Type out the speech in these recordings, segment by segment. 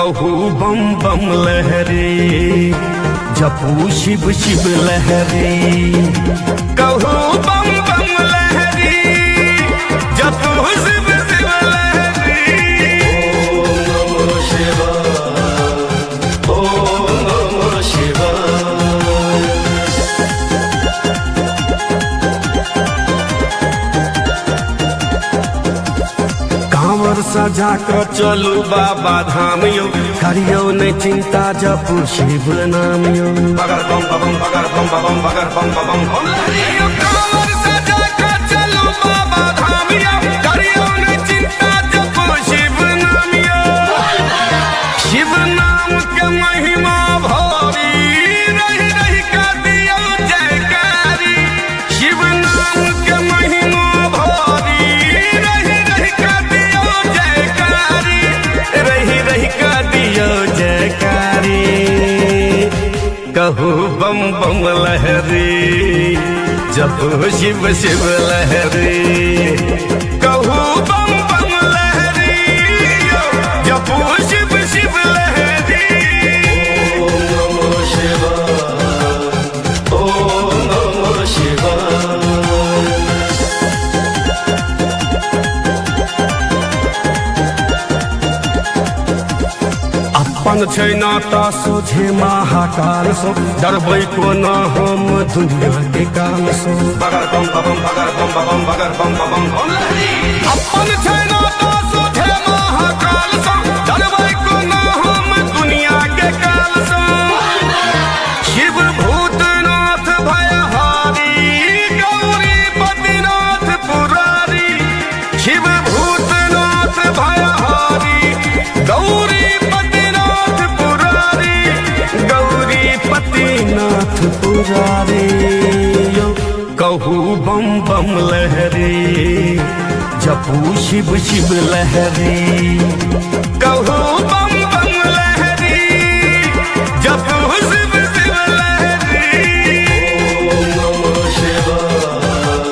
कहू बम बम लहरी जपू शिव शिव लहरी। कहू बम बम लहरी जपू शिव शिव लहरी। ओम नमः शिवाय ओम नमः शिवाय। कांवर सजा कर चलू बाबा धाम यो करियो नहीं चिंता जपू शिव नाम यो। बगर बम बम बगर बम बम बगर बम बम बम लहरी। कांवर सजा कर चलू बाबा धाम यो करियो नहीं चिंता जपू शिव नाम यो। शिव नाम के महिमा भारी रही रही का दियो जयकारी। शिव नाम के महिमा भारी रही रही का दियो जयकारी। रही रही का दियो जयकारी। कहू बम बम लहरी जपू शिव शिव लहरी। कहू बम बम लहरी जपू शिव शिव लहरी। ओम नमः शिवाय ओम नमः शिवाय। अपन छै नाता सोझे महाकाल सो डरबै को न हम दुनिया के काल सो। बगर बम बम बगर बम बम बगर बम बम लहरी। अपन छै नाता सोझे महाकाल सो डरबै को न हम दुनिया के काल सो। शिव भूतनाथ भयहारी गौरी पतिनाथ पुरारी। शिव भूतनाथ भयहारी गौरी पतिनाथ पुरारी। कहू बम बम लहरी जपू शिव शिव लहरी। कहू बम बम लहरी जपू शिव शिव लहरी। ओम नमः शिवाय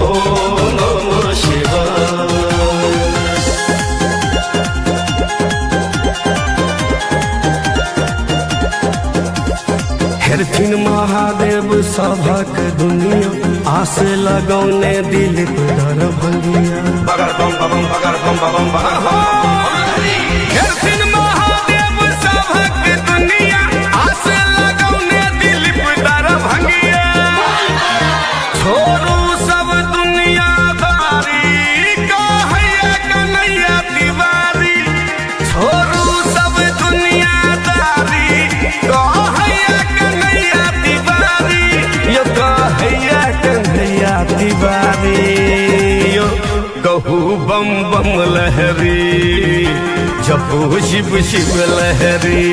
ओम नमः शिवाय। हेरथिन महादेव सभक दुनिया आस लगौने दिल पर भंगिया। बगर बम बम बगर बम बम बगर बम। हेरथिन महादेव सभक दुनिया आस लगौने दिल पर भंगिया। छोड़ू सब दुनियादारी कहैया कन्हैया तिवारी। छोड़ू सब दुनियादारी कहैया कन्हैया तिवारी। यो कहू बम बम लहरी जपू शिव शिव लहरी।